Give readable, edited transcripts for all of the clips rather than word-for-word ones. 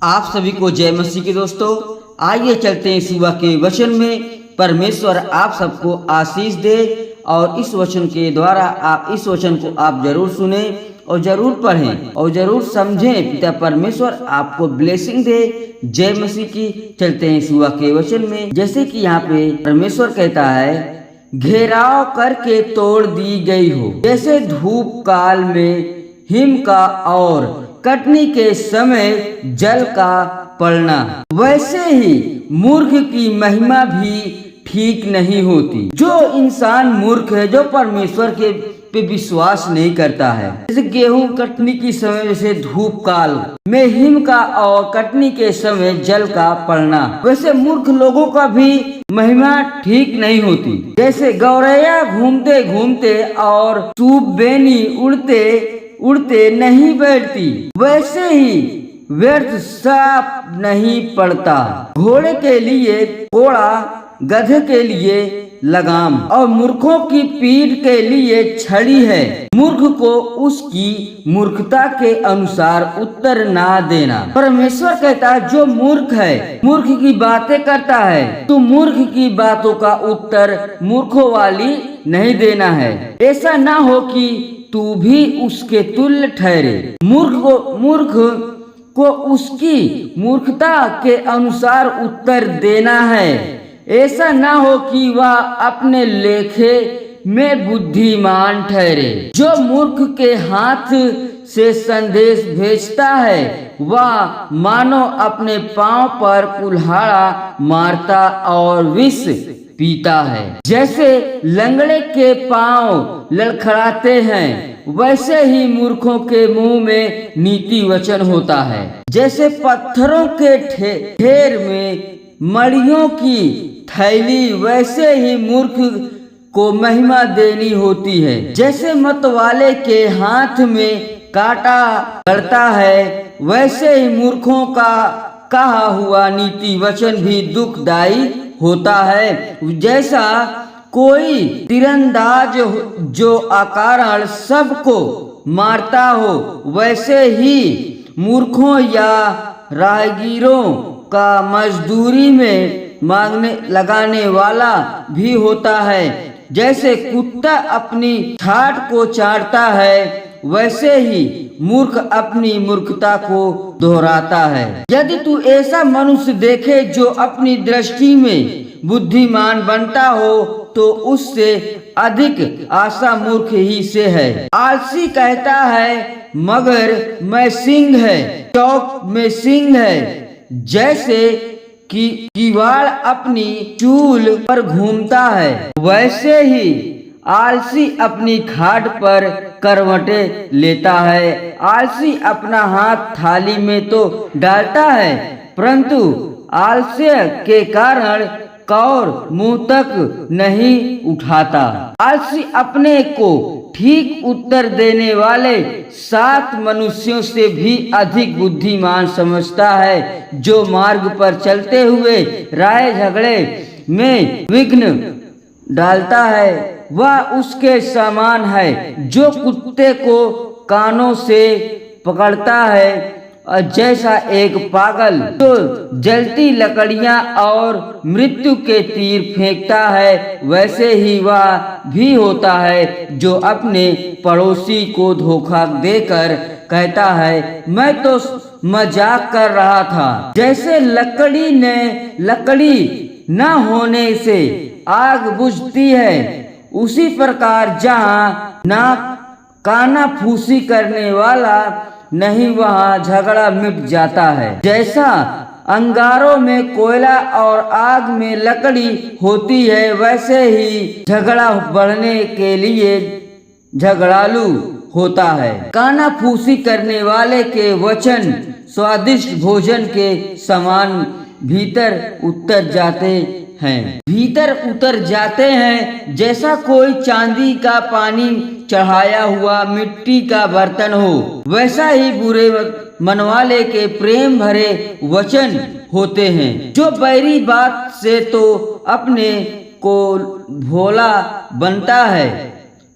आप सभी को जय मसीह के दोस्तों। आइए चलते हैं सुबह के वचन में। परमेश्वर आप सबको आशीष दे और इस वचन के द्वारा आप इस वचन को आप जरूर सुने और जरूर पढ़ें और जरूर समझें। पिता परमेश्वर आपको ब्लेसिंग दे। जय मसीह की। चलते हैं सुबह के वचन में। जैसे कि यहाँ पे परमेश्वर कहता है, घेराव करके तोड़ दी गई हो, जैसे धूप काल में हिम का और कटनी के समय जल का पड़ना, वैसे ही मूर्ख की महिमा भी ठीक नहीं होती। जो इंसान मूर्ख है, जो परमेश्वर के पे विश्वास नहीं करता है, जैसे गेहूं कटनी की समय जैसे धूप काल में हिम का और कटनी के समय जल का पड़ना, वैसे मूर्ख लोगों का भी महिमा ठीक नहीं होती। जैसे गौरैया घूमते घूमते और सूप बेनी उड़ते उड़ते नहीं बैठती, वैसे ही व्यर्थ साफ नहीं पड़ता। घोड़े के लिए कोड़ा, गधे के लिए लगाम और मूर्खों की पीठ के लिए छड़ी है। मूर्ख को उसकी मूर्खता के अनुसार उत्तर ना देना। परमेश्वर कहता है, जो मूर्ख है, मूर्ख की बातें करता है, तो मूर्ख की बातों का उत्तर मूर्खों वाली नहीं देना है। ऐसा ना हो कि तू भी उसके तुल्य ठहरे। मूर्ख को उसकी मूर्खता के अनुसार उत्तर देना है। ऐसा ना हो कि वह अपने लेखे में बुद्धिमान ठहरे। जो मूर्ख के हाथ से संदेश भेजता है, वह मानो अपने पांव पर कुल्हाड़ा मारता और विष पीता है। जैसे लंगड़े के पांव लड़खड़ाते हैं, वैसे ही मूर्खों के मुंह में नीति वचन होता है। जैसे पत्थरों के ढेर में मड़ियों की थैली, वैसे ही मूर्ख को महिमा देनी होती है। जैसे मतवाले के हाथ में कांटा गड़ता है, वैसे ही मूर्खों का कहा हुआ नीति वचन भी दुखदायी होता है। जैसा कोई तीरंदाज जो अकारण सबको मारता हो, वैसे ही मूर्खों या राहगीरों का मजदूरी में मांगने लगाने वाला भी होता है। जैसे कुत्ता अपनी ठाठ को चाटता है, वैसे ही मूर्ख अपनी मूर्खता को दोहराता है। यदि तू ऐसा मनुष्य देखे जो अपनी दृष्टि में बुद्धिमान बनता हो, तो उससे अधिक आशा मूर्ख ही से है। आलसी कहता है, मगर मैं सिंह है, चौक में सिंह है। जैसे कि किवाड़ अपनी चूल पर घूमता है, वैसे ही आलसी अपनी खाट पर करवटे लेता है। आलसी अपना हाथ थाली में तो डालता है, परंतु आलस्य के कारण कौर मुंह तक नहीं उठाता। आलसी अपने को ठीक उत्तर देने वाले 7 मनुष्यों से भी अधिक बुद्धिमान समझता है। जो मार्ग पर चलते हुए राय झगड़े में विघ्न डालता है, वह उसके समान है। जो कुत्ते को कानों से पकड़ता है और जैसा एक पागल जो जलती लकड़ियां और मृत्यु के तीर फेंकता है, वैसे ही वह भी होता है जो अपने पड़ोसी को धोखा देकर कहता है, मैं तो मजाक कर रहा था। जैसे लकड़ी न होने से आग बुझती है, उसी प्रकार जहाँ ना काना फूसी करने वाला नहीं, वहाँ झगड़ा मिट जाता है। जैसा अंगारों में कोयला और आग में लकड़ी होती है, वैसे ही झगड़ा बढ़ने के लिए झगड़ालू होता है। काना फूसी करने वाले के वचन स्वादिष्ट भोजन के समान भीतर उतर जाते हैं। जैसा कोई चांदी का पानी चढ़ाया हुआ मिट्टी का बर्तन हो, वैसा ही बुरे मनवाले के प्रेम भरे वचन होते हैं। जो बैरी बात से तो अपने को भोला बनता है,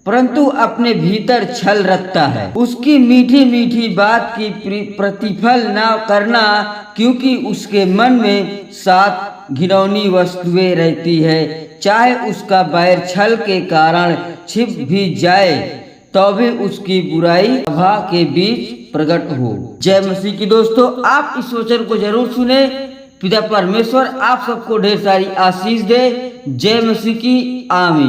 परंतु अपने भीतर छल रखता है। उसकी मीठी मीठी बात की प्रतिफल न करना, क्योंकि उसके मन में 7 घिनौनी वस्तुएं रहती है। चाहे उसका बैर छल के कारण छिप भी जाए तो भी उसकी बुराई सभा के बीच प्रकट हो। जय मसीह की दोस्तों, आप इस वचन को जरूर सुने। पिता परमेश्वर आप सबको ढेर सारी आशीष दे। जय मसीह की। आमीन।